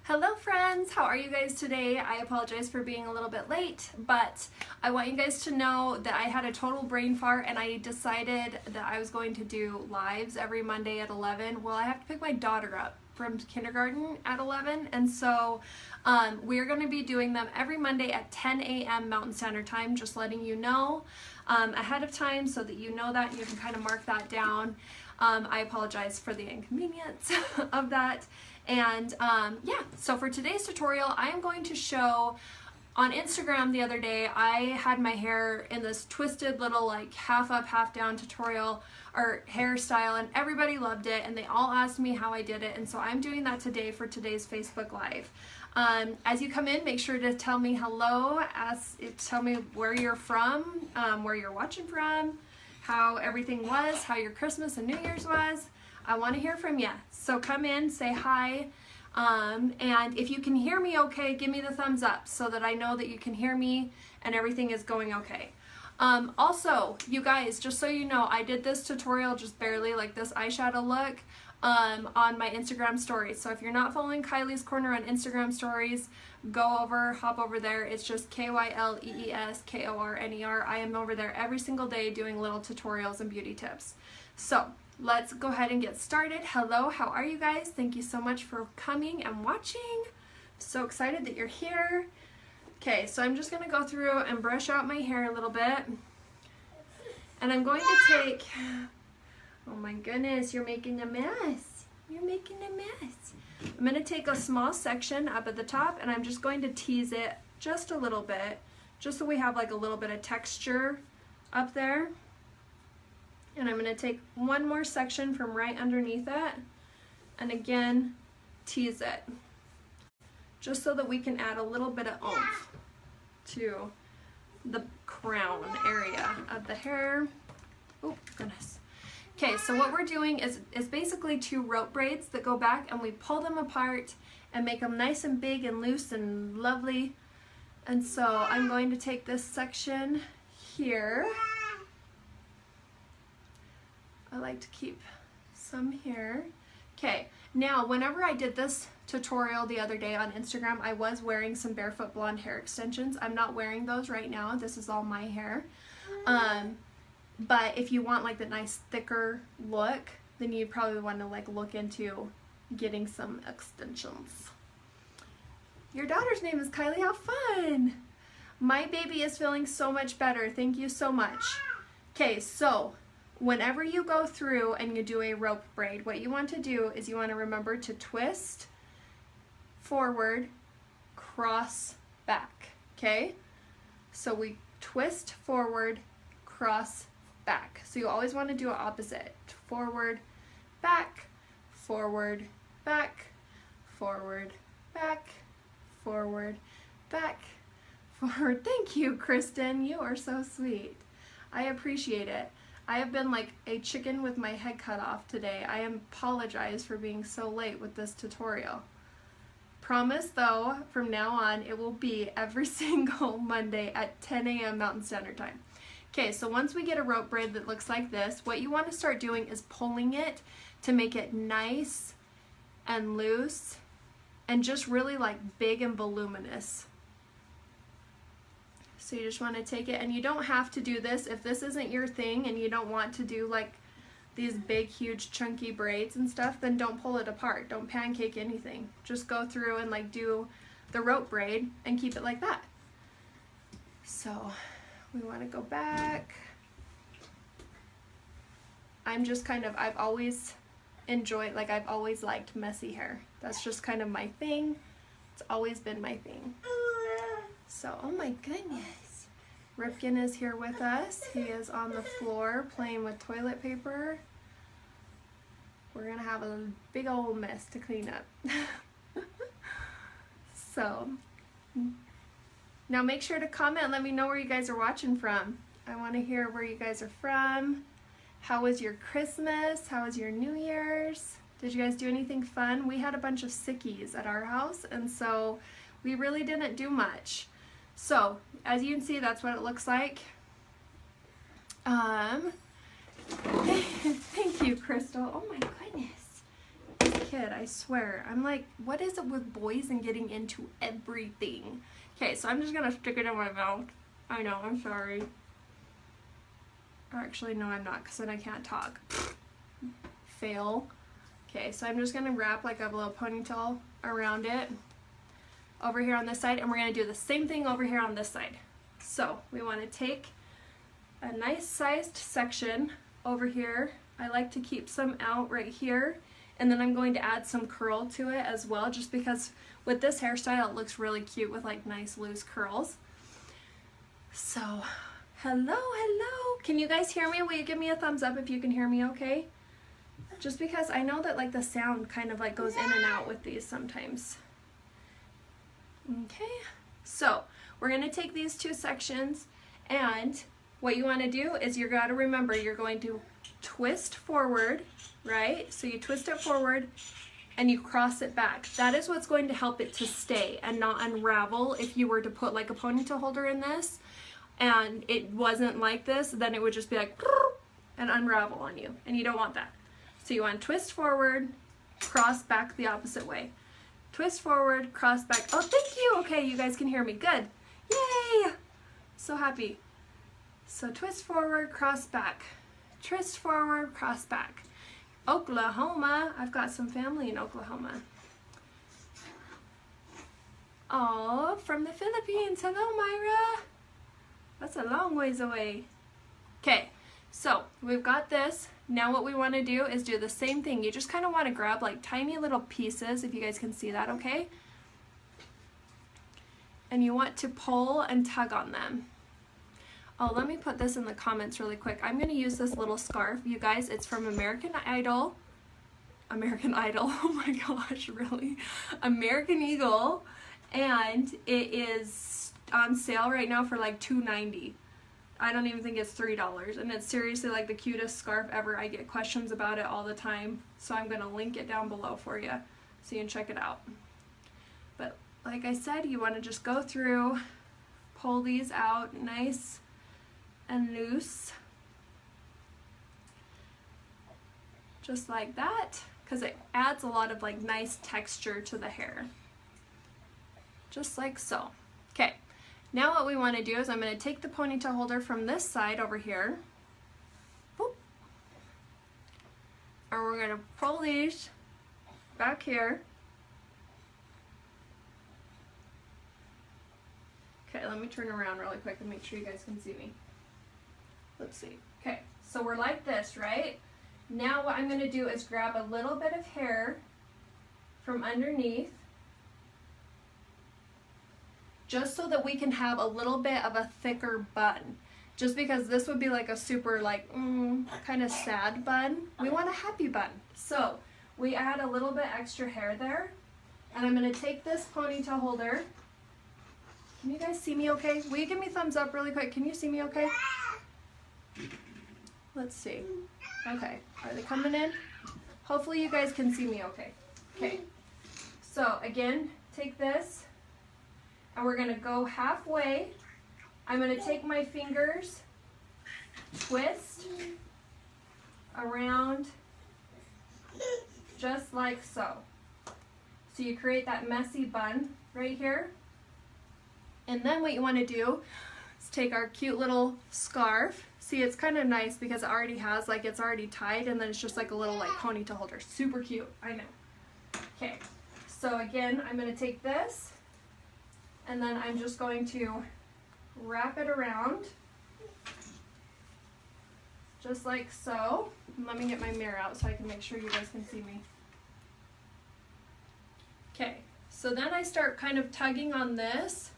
Hello friends, how are you guys today? I apologize for being a little bit late, but I want you guys to know that I had a total brain fart and I decided that I was going to do lives every Monday at 11. Well, I have to pick my daughter up from kindergarten at 11, and so we're going to be doing them every Monday at 10 a.m. Mountain Standard Time, just letting you know ahead of time so that you know that and you can kind of mark that down. I apologize for the inconvenience of that. And yeah, so for today's tutorial, I am going to show, on Instagram the other day, I had my hair in this twisted little like half up, half down tutorial or hairstyle, and everybody loved it and they all asked me how I did it, and so I'm doing that today for today's Facebook Live. As you come in, make sure to tell me hello, tell me where you're from, where you're watching from, how everything was, how your Christmas and New Year's was. I want to hear from you. So come in, say hi, and if you can hear me okay, give me the thumbs up so that I know that you can hear me and everything is going okay. Also, you guys, just so you know, I did this tutorial just barely, like this eyeshadow look, on my Instagram stories. So if you're not following Kylie's Corner on Instagram stories, hop over there. It's just KYLEESKORNER. I am over there every single day doing little tutorials and beauty tips. So let's go ahead and get started. Hello, how are you guys? Thank you so much for coming and watching. So excited that you're here. Okay, so I'm just going to go through and brush out my hair a little bit. And I'm going to take, oh my goodness, you're making a mess. You're making a mess. I'm going to take a small section up at the top and I'm just going to tease it just a little bit, just so we have like a little bit of texture up there. And I'm going to take one more section from right underneath it and again tease it, just so that we can add a little bit of oomph to the crown area of the hair. Oh goodness. Okay, so what we're doing is basically two rope braids that go back and we pull them apart and make them nice and big and loose and lovely. And so I'm going to take this section here. I like to keep some here. Okay, now whenever I did this tutorial the other day on Instagram, I was wearing some barefoot blonde hair extensions. I'm not wearing those right now. This is all my hair. But if you want like the nice thicker look, then you probably want to like look into getting some extensions. Your daughter's name is Kylie. How fun! My baby is feeling so much better. Thank you so much. Okay, so whenever you go through and you do a rope braid, what you want to do is you want to remember to twist forward, cross back, okay? So we twist forward, cross back. So you always want to do it opposite. Forward, back, forward, back, forward, back, forward, back, forward. Thank you, Kristen. You are so sweet. I appreciate it. I have been like a chicken with my head cut off today. I apologize for being so late with this tutorial. Promise though, from now on, it will be every single Monday at 10 a.m. Mountain Standard Time. Okay, so once we get a rope braid that looks like this, what you want to start doing is pulling it to make it nice and loose and just really like big and voluminous. So you just want to take it, and you don't have to do this if this isn't your thing and you don't want to do like these big huge chunky braids and stuff, then don't pull it apart. Don't pancake anything. Just go through and like do the rope braid and keep it like that. So we want to go back. I'm just kind of, I've always enjoyed, like I've always liked messy hair. That's just kind of my thing. It's always been my thing. So, oh my goodness. Ripken is here with us. He is on the floor playing with toilet paper. We're gonna have a big old mess to clean up. So, now make sure to comment and let me know where you guys are watching from. I want to hear where you guys are from. How was your Christmas? How was your New Year's? Did you guys do anything fun? We had a bunch of sickies at our house, and so we really didn't do much. So, as you can see, that's what it looks like. Thank you, Crystal. Oh my goodness. kid, I swear. I'm like, what is it with boys and getting into everything? Okay, so I'm just gonna stick it in my mouth. I know, I'm sorry. Or actually, no, I'm not, because then I can't talk. Fail. Okay, so I'm just gonna wrap like a little ponytail around it over here on this side, and we're gonna do the same thing over here on this side. So we want to take a nice sized section over here. I like to keep some out right here, and then I'm going to add some curl to it as well, just because with this hairstyle it looks really cute with like nice loose curls. So hello, can you guys hear me? Will you give me a thumbs up if you can hear me okay? Just because I know that like the sound kind of like goes in and out with these sometimes. Okay, so we're going to take these two sections, and what you want to do is you got to remember you're going to twist forward, right? So you twist it forward and you cross it back. That is what's going to help it to stay and not unravel. If you were to put like a ponytail holder in this and it wasn't like this, then it would just be like and unravel on you, and you don't want that. So you want to twist forward, cross back the opposite way. Twist forward, cross back. Oh, thank you. Okay, you guys can hear me. Good. Yay! So happy. So twist forward, cross back. Twist forward, cross back. Oklahoma. I've got some family in Oklahoma. Oh, from the Philippines. Hello, Myra. That's a long ways away. Okay, so we've got this. Now what we want to do is do the same thing. You just kind of want to grab like tiny little pieces, if you guys can see that, okay? And you want to pull and tug on them. Oh, let me put this in the comments really quick. I'm going to use this little scarf. You guys, it's from American Idol. American Idol, oh my gosh, really? American Eagle. And it is on sale right now for like $2.90. I don't even think it's $3, and it's seriously like the cutest scarf ever. I get questions about it all the time, so I'm going to link it down below for you so you can check it out. But like I said, you want to just go through, pull these out nice and loose, just like that, because it adds a lot of like nice texture to the hair, just like so. Okay. Now what we want to do is I'm going to take the ponytail holder from this side over here, whoop, and we're going to pull these back here. Okay, let me turn around really quick and make sure you guys can see me. Let's see. Okay, so we're like this, right? Now what I'm going to do is grab a little bit of hair from underneath, just so that we can have a little bit of a thicker bun. Just because this would be like a super like, kind of sad bun. We want a happy bun. So we add a little bit extra hair there. And I'm gonna take this ponytail holder. Can you guys see me okay? Will you give me a thumbs up really quick? Can you see me okay? Let's see. Okay, are they coming in? Hopefully you guys can see me okay. Okay, so again, take this, and we're going to go halfway. I'm going to take my fingers, twist around just like so. So you create that messy bun right here. And then what you want to do is take our cute little scarf. See, it's kind of nice because it already has, like, it's already tied, and then it's just like a little like ponytail holder. Super cute, I know. Okay, so again, I'm going to take this, and then I'm just going to wrap it around, just like so. And let me get my mirror out so I can make sure you guys can see me. Okay, so then I start kind of tugging on this,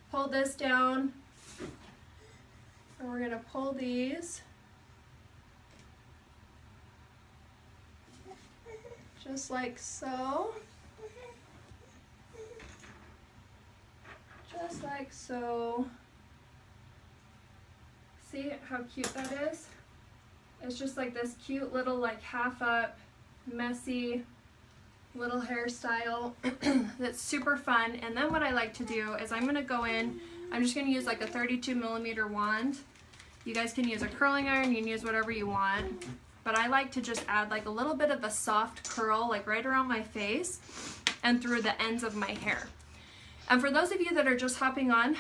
pull this down, and we're going to pull these just like so. Just like so. See how cute that is? It's just like this cute little like half up, messy little hairstyle that's super fun. And then what I like to do is I'm going to go in, I'm just going to use like a 32mm wand. You guys can use a curling iron, you can use whatever you want. but I like to just add like a little bit of a soft curl like right around my face and through the ends of my hair. And for those of you that are just hopping on,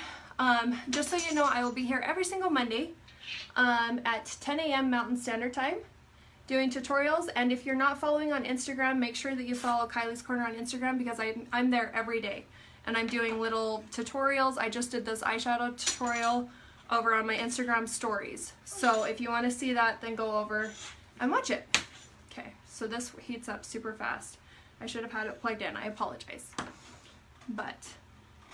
just so you know, I will be here every single Monday at 10 a.m. Mountain Standard Time doing tutorials. And if you're not following on Instagram, make sure that you follow Kylie's Corner on Instagram, because I'm there every day and I'm doing little tutorials. I just did this eyeshadow tutorial over on my Instagram stories. So if you want to see that, then go over and watch it. Okay, so this heats up super fast. I should have had it plugged in, I apologize. But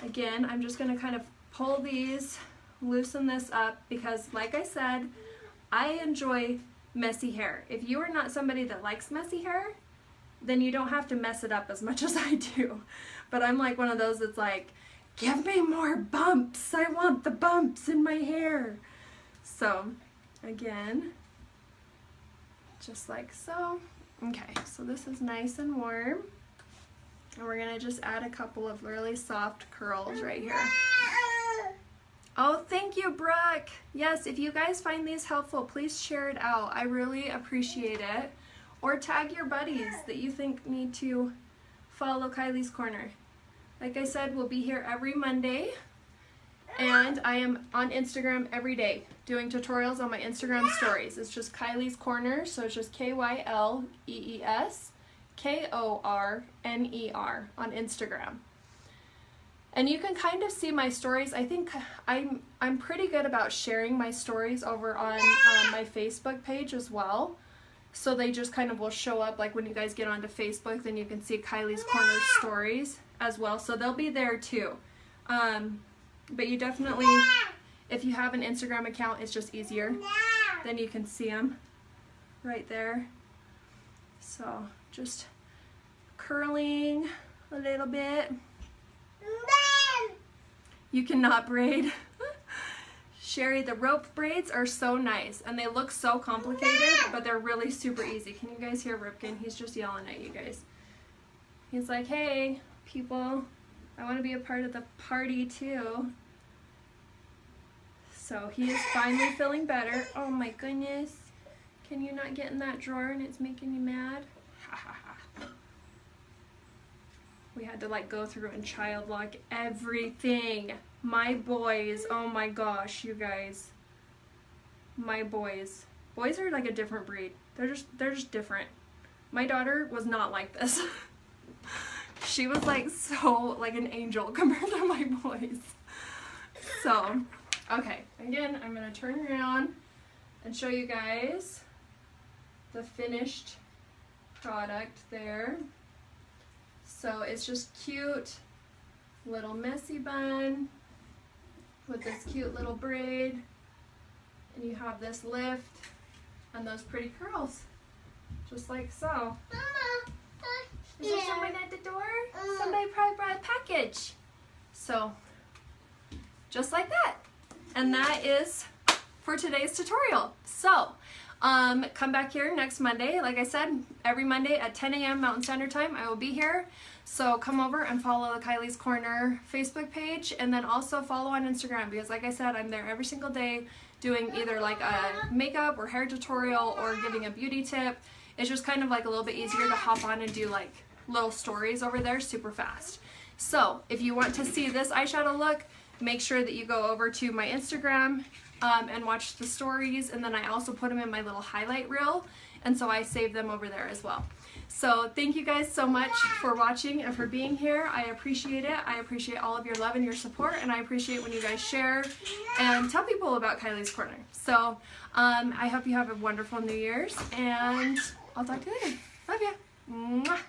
again, I'm just going to kind of pull these, loosen this up, because like I said, I enjoy messy hair. If you are not somebody that likes messy hair, then you don't have to mess it up as much as I do. But I'm like one of those that's like, give me more bumps. I want the bumps in my hair. So again, just like so. Okay, so this is nice and warm. And we're gonna just add a couple of really soft curls right here. Oh, thank you, Brooke. Yes, if you guys find these helpful, please share it out. I really appreciate it. Or tag your buddies that you think need to follow Kylie's Corner. Like I said, we'll be here every Monday. And I am on Instagram every day doing tutorials on my Instagram stories. It's just Kylie's Corner, so it's just KYLEESKORNER on Instagram. And you can kind of see my stories. I think I'm pretty good about sharing my stories over on my Facebook page as well. So they just kind of will show up, like when you guys get onto Facebook, then you can see Kylie's Corner stories as well. So they'll be there too. But you definitely, if you have an Instagram account, it's just easier. Then you can see them right there. So just curling a little bit. You cannot braid. Sherry, the rope braids are so nice and they look so complicated, but they're really super easy. Can you guys hear Ripken? He's just yelling at you guys. He's like, hey, people, I want to be a part of the party too. So he is finally feeling better. Oh my goodness. Can you not get in that drawer and it's making you mad? Ha ha ha. We had to like go through and child lock everything. My boys, oh my gosh, you guys. My boys. Boys are like a different breed. They're just different. My daughter was not like this. She was like so like an angel compared to my boys. So, okay, again, I'm gonna turn around and show you guys the finished product there. So it's just cute little messy bun with this cute little braid, and you have this lift and those pretty curls, just like so. Mama, is there someone at the door? Somebody probably brought a package. So just like that. And that is for today's tutorial. So come back here next Monday. Like I said, every Monday at 10 a.m. Mountain Standard Time, I will be here. So come over and follow the Kylie's Corner Facebook page, and then also follow on Instagram, because like I said, I'm there every single day doing either like a makeup or hair tutorial or giving a beauty tip. It's just kind of like a little bit easier to hop on and do like little stories over there super fast. So if you want to see this eyeshadow look, make sure that you go over to my Instagram and watch the stories, and then I also put them in my little highlight reel, and so I save them over there as well. So thank you guys so much for watching and for being here. I appreciate it. I appreciate all of your love and your support, and I appreciate when you guys share and tell people about Kylie's Corner. So I hope you have a wonderful New Year's, and I'll talk to you later. Love ya. Mwah.